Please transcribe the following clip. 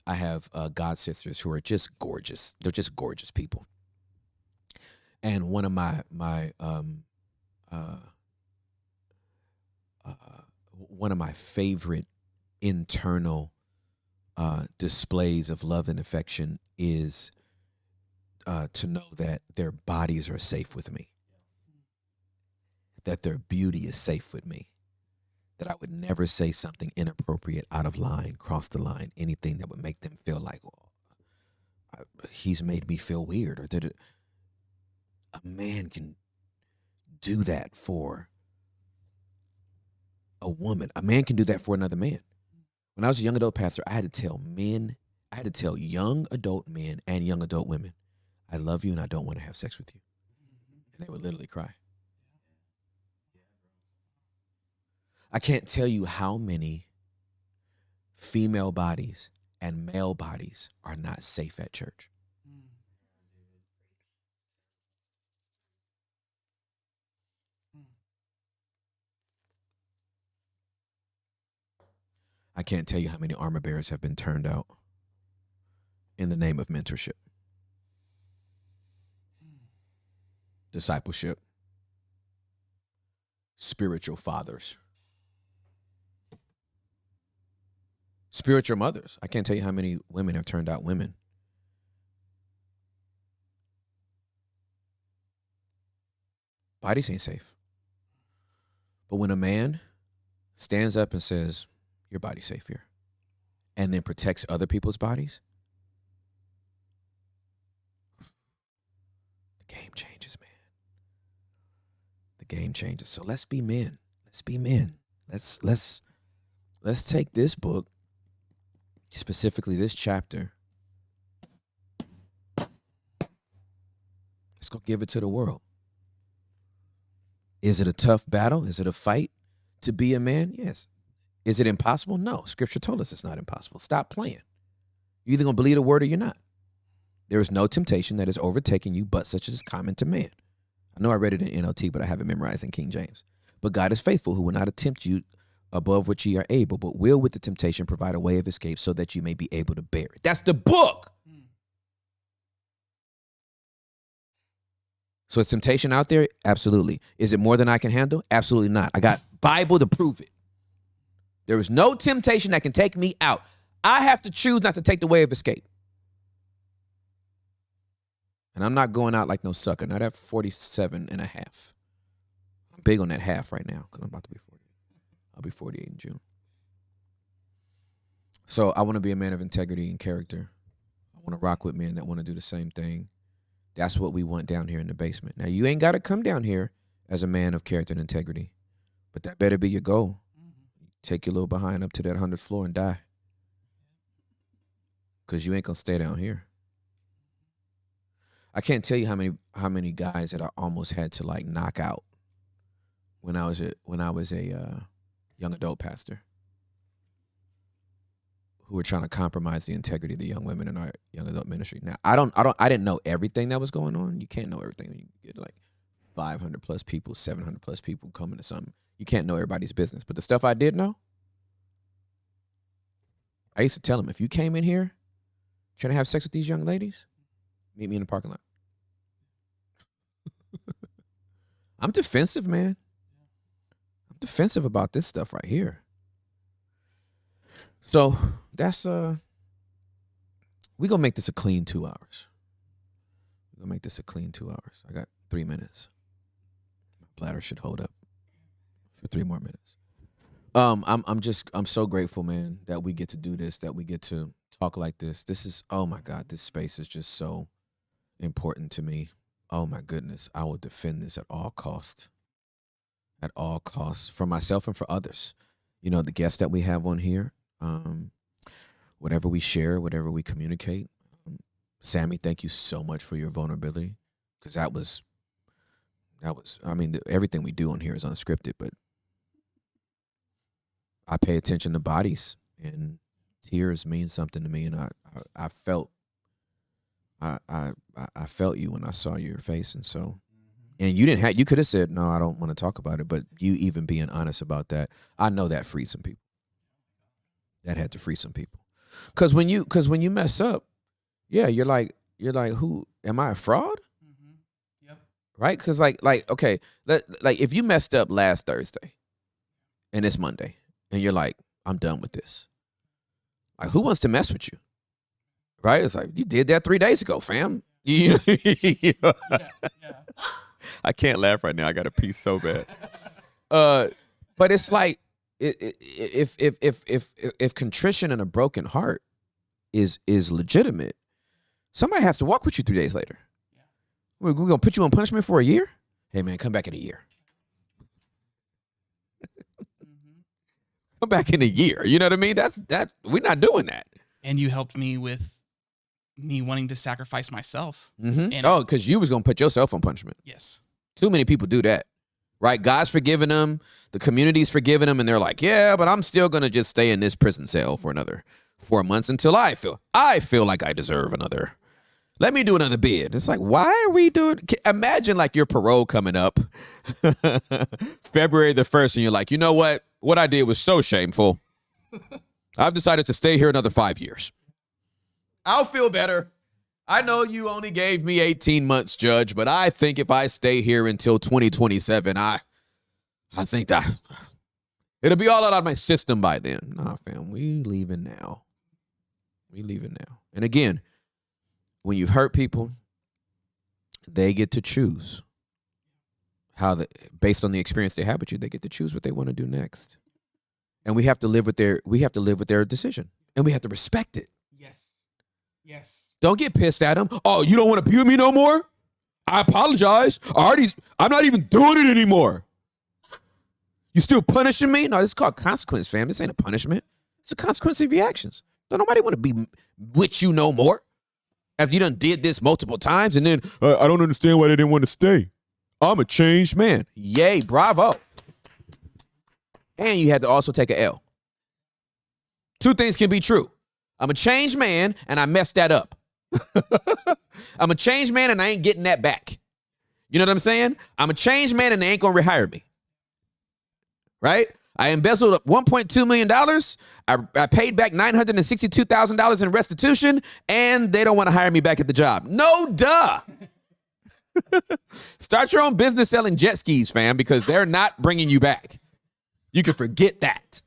I have god sisters who are just gorgeous. They're just gorgeous people. And one of uh, uh, one of my favorite internal displays of love and affection is to know that their bodies are safe with me, that their beauty is safe with me, that I would never say something inappropriate, out of line, cross the line, anything that would make them feel like, well, he's made me feel weird, or that a man can do that for a woman. A man can do that for another man. When I was a young adult pastor, I had to tell young adult men and young adult women, I love you and I don't want to have sex with you. And they would literally cry. I can't tell you how many female bodies and male bodies are not safe at church. I can't tell you how many armor bearers have been turned out in the name of mentorship, discipleship, spiritual fathers, spiritual mothers. I can't tell you how many women have turned out women. Bodies ain't safe. But when a man stands up and says, your body's safe here, and then protects other people's bodies, the game changes, man. The game changes. So let's be men. Let's be men. Let's take this book, specifically this chapter. Let's go give it to the world. Is it a tough battle? Is it a fight to be a man? Yes. Is it impossible? No. Scripture told us it's not impossible. Stop playing. You're either going to believe the word or you're not. There is no temptation that is overtaking you, but such as is common to man. I know I read it in NLT, but I have it memorized in King James. But God is faithful, who will not tempt you above what ye are able, but will with the temptation provide a way of escape so that you may be able to bear it. That's the book. So is temptation out there? Absolutely. Is it more than I can handle? Absolutely not. I got Bible to prove it. There is no temptation that can take me out. I have to choose not to take the way of escape. And I'm not going out like no sucker. Not at 47 and a half. I'm big on that half right now because I'm about to be 40. I'll be 48 in June. So I want to be a man of integrity and character. I want to rock with men that want to do the same thing. That's what we want down here in the basement. Now, you ain't got to come down here as a man of character and integrity, but that better be your goal. Take your little behind up to that 100th floor and die, because you ain't going to stay down here. I can't tell you how many guys that I almost had to like knock out when I was a young adult pastor, who were trying to compromise the integrity of the young women in our young adult ministry. Now, I didn't know everything that was going on. You can't know everything when you get like 500 plus people, 700 plus people coming to something. You can't know everybody's business. But the stuff I did know, I used to tell them, if you came in here trying to have sex with these young ladies, meet me in the parking lot. I'm defensive, man. I'm defensive about this stuff right here. So that's we're gonna make this a clean 2 hours. We're gonna make this a clean 2 hours. I got 3 minutes. My bladder should hold up for 3 more minutes. I'm so grateful, man, that we get to do this, that we get to talk like this. This is, oh my God, this space is just so important to me. Oh my goodness, I will defend this at all costs. At all costs, for myself and for others. You know, the guests that we have on here, whatever we share, whatever we communicate. Sammy, thank you so much for your vulnerability, because that was, I mean, everything we do on here is unscripted, but I pay attention to bodies, and tears mean something to me, and I felt you when I saw your face, and so, and you could have said, no, I don't want to talk about it, but you even being honest about that, I know that freed some people. That had to free some people. Because when you mess up, yeah, you're like, who am I, a fraud? Mm-hmm. Yep. Right? Because okay, like if you messed up last Thursday, and it's Monday, and you're like, I'm done with this. Like, who wants to mess with you? Right? It's like, you did that 3 days ago, fam. Yeah. I can't laugh right now. I got to pee so bad. But it's like, if contrition and a broken heart is legitimate, somebody has to walk with you 3 days later. Yeah. We're gonna put you on punishment for a year? Hey man, come back in a year. Mm-hmm. Come back in a year. You know what I mean? We're not doing that. And you helped me with me wanting to sacrifice myself. Mm-hmm. Oh, because you was gonna put yourself on punishment. Yes. Too many people do that. Right? God's forgiven them. The community's forgiven them. And they're like, yeah, but I'm still going to just stay in this prison cell for another 4 months until I feel like I deserve another. Let me do another bid. It's like, why are we doing? Imagine like your parole coming up February the 1st. And you're like, you know what? What I did was so shameful. I've decided to stay here another 5 years. I'll feel better. I know you only gave me 18 months, Judge, but I think if I stay here until 2027, I think that it'll be all out of my system by then. Nah, fam, we leaving now. We leaving now. And again, when you've hurt people, they get to choose based on the experience they have with you, they get to choose what they want to do next. And we have to live with their decision, and we have to respect it. Yes. Yes. Don't get pissed at them. Oh, you don't want to be with me no more? I apologize. I'm not even doing it anymore. You still punishing me? No, this is called consequence, fam. This ain't a punishment. It's a consequence of your actions. Don't nobody want to be with you no more. After you done did this multiple times, and then I don't understand why they didn't want to stay. I'm a changed man. Yay, bravo. And you had to also take an L. Two things can be true. I'm a changed man, and I messed that up. I'm a changed man, and I ain't getting that back. You know what I'm saying? I'm a changed man, and they ain't going to rehire me. Right? I embezzled $1.2 million. I paid back $962,000 in restitution, and they don't want to hire me back at the job. No, duh. Start your own business selling jet skis, fam, because they're not bringing you back. You can forget that.